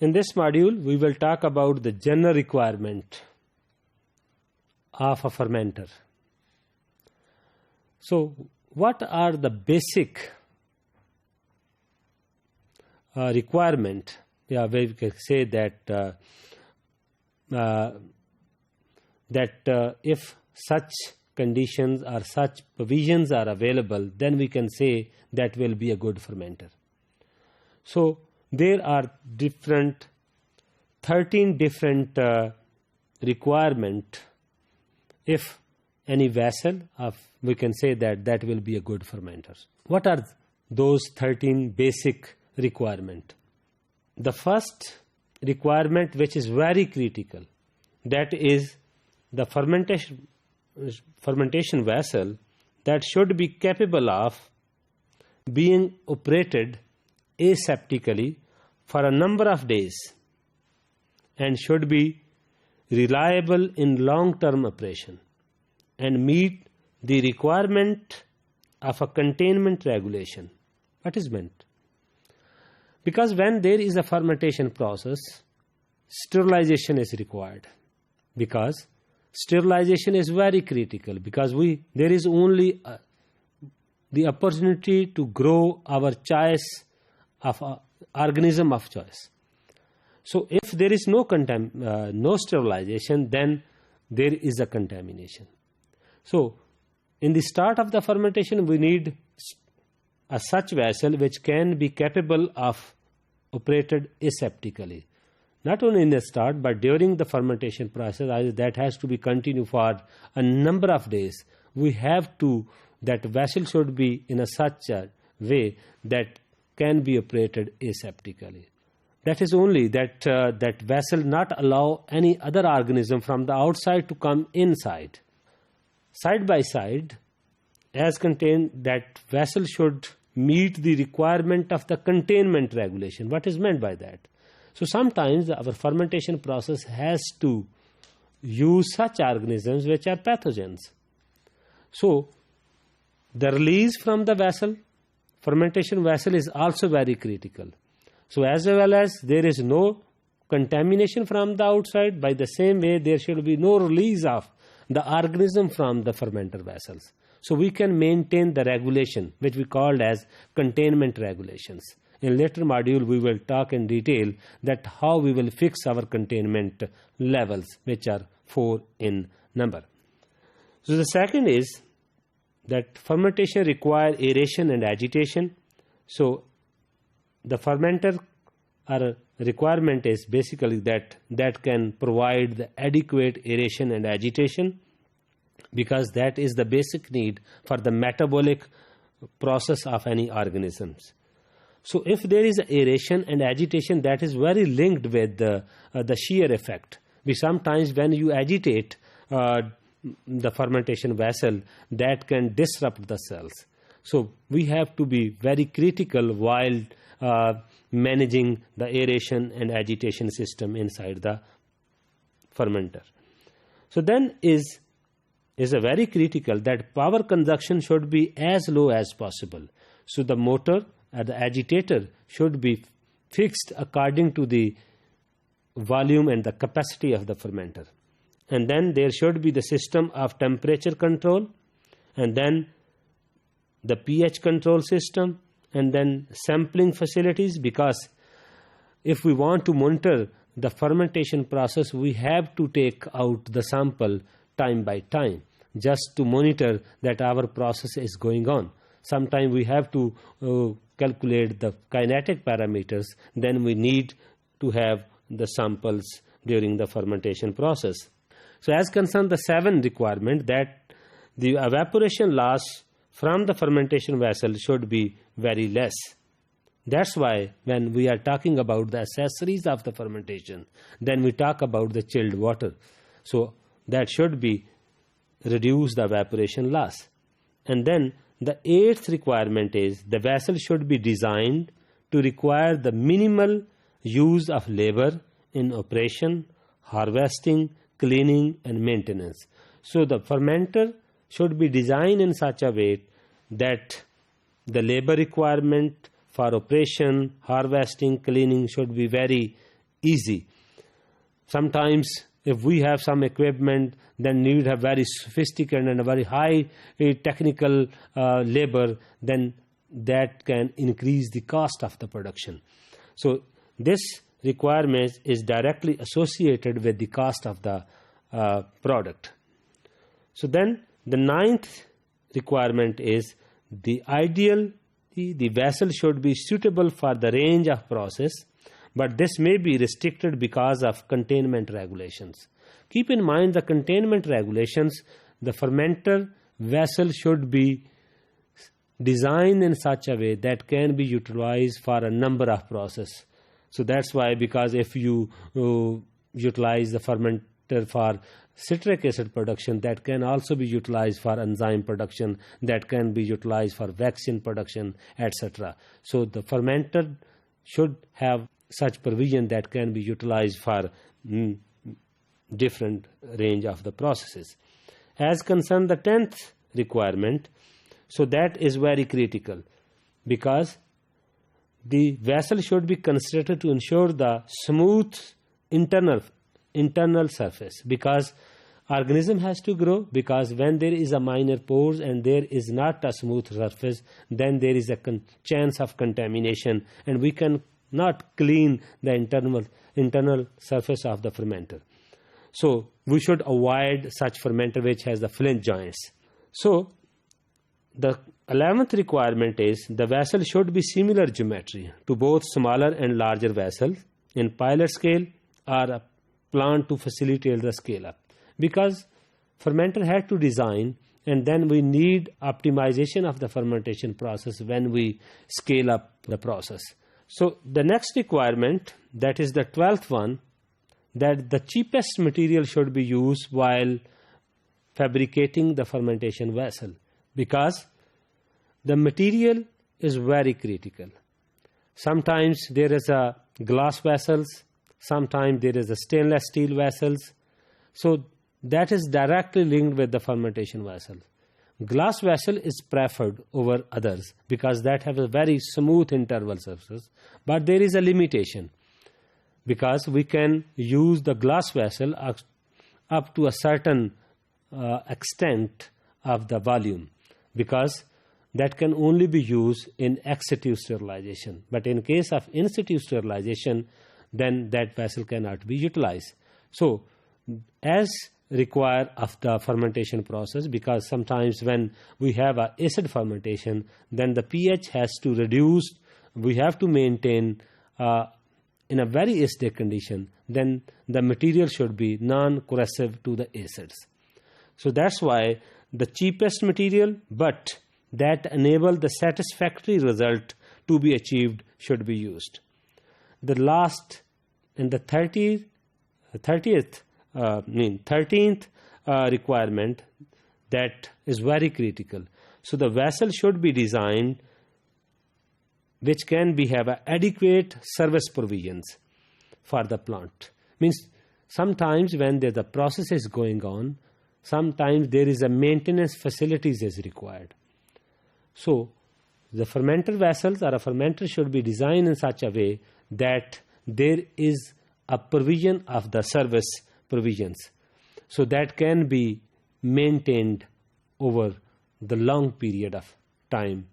In this module, we will talk about the general requirement of a fermenter. So, what are the basic requirement? Yeah, we can say that if such conditions or such provisions are available, then we can say that will be a good fermenter. So, there are 13 different requirement. If any vessel of, we can say that will be a good fermenter. What are those 13 basic requirement? The first requirement, which is very critical, that is the fermentation vessel that should be capable of being operated aseptically for a number of days and should be reliable in long-term operation and meet the requirement of a containment regulation. What is meant? Because when there is a fermentation process, sterilization is required. Because sterilization is very critical, because there is only the opportunity to grow our choice of organism of choice. So if there is no sterilization, then there is a contamination. So in the start of the fermentation, we need a such vessel which can be capable of operated aseptically. Not only in the start, but during the fermentation process, that has to be continued for a number of days. That vessel should be in a such a way that can be operated aseptically. That is only that vessel not allow any other organism from the outside to come inside. Side by side, as contained, that vessel should meet the requirement of the containment regulation. What is meant by that? So sometimes our fermentation process has to use such organisms which are pathogens. So the release from the vessel, fermentation vessel, is also very critical. So as well as there is no contamination from the outside, by the same way there should be no release of the organism from the fermenter vessels. So we can maintain the regulation which we called as containment regulations. In later module we will talk in detail that how we will fix our containment levels, which are 4 in number. So the second is that fermentation requires aeration and agitation. So the fermenter requirement is basically that can provide the adequate aeration and agitation, because that is the basic need for the metabolic process of any organisms. So if there is aeration and agitation, that is very linked with the shear effect. Sometimes when you agitate the fermentation vessel, that can disrupt the cells. So we have to be very critical while managing the aeration and agitation system inside the fermenter. So then is a very critical that power consumption should be as low as possible. So the motor or the agitator should be fixed according to the volume and the capacity of the fermenter. And then there should be the system of temperature control, and then the pH control system, and then sampling facilities, because if we want to monitor the fermentation process, we have to take out the sample time by time just to monitor that our process is going on. Sometimes we have to calculate the kinetic parameters, then we need to have the samples during the fermentation process. So as concerned the 7 requirement, that the evaporation loss from the fermentation vessel should be very less. That's why when we are talking about the accessories of the fermentation, then we talk about the chilled water. So that should be reduce the evaporation loss. And then the 8th requirement is the vessel should be designed to require the minimal use of labor in operation, harvesting, cleaning and maintenance. So the fermenter should be designed in such a way that the labor requirement for operation, harvesting, cleaning should be very easy. Sometimes if we have some equipment, then need have very sophisticated and a very high technical labor, then that can increase the cost of the production. So this requirement is directly associated with the cost of the product. So then the ninth requirement is the vessel should be suitable for the range of process, but this may be restricted because of containment regulations. Keep in mind the containment regulations. The fermenter vessel should be designed in such a way that can be utilized for a number of processes. So that's why, because if you utilize the fermenter for citric acid production, that can also be utilized for enzyme production, that can be utilized for vaccine production, etc. So the fermenter should have such provision that can be utilized for different range of the processes. As concerned the 10th requirement, so that is very critical, because the vessel should be constructed to ensure the smooth internal surface, because organism has to grow, because when there is a minor pores and there is not a smooth surface, then there is a chance of contamination, and we can not clean the internal surface of the fermenter. So we should avoid such fermenter which has the flint joints. So the 11th requirement is the vessel should be similar geometry to both smaller and larger vessels in pilot scale or a plant to facilitate the scale up, because fermenter had to design, and then we need optimization of the fermentation process when we scale up the process. So the next requirement, that is the 12th one, that the cheapest material should be used while fabricating the fermentation vessel, because the material is very critical. Sometimes there is a glass vessels, sometimes there is a stainless steel vessels. So that is directly linked with the fermentation vessel. Glass vessel is preferred over others because that have a very smooth interval surface, but there is a limitation, because we can use the glass vessel up to a certain extent of the volume, because that can only be used in ex situ sterilization. But in case of in situ sterilization, then that vessel cannot be utilized. So as required of the fermentation process, because sometimes when we have a acid fermentation, then the pH has to reduce, we have to maintain in a very acidic condition, then the material should be non-corrosive to the acids. So that's why the cheapest material, but that enable the satisfactory result to be achieved, should be used. The last and the 13th requirement, that is very critical. So the vessel should be designed which can have adequate service provisions for the plant. Means sometimes when the process is going on, sometimes there is a maintenance facilities is required. So the fermenter vessels or a fermenter should be designed in such a way that there is a provision of the service provisions, so that can be maintained over the long period of time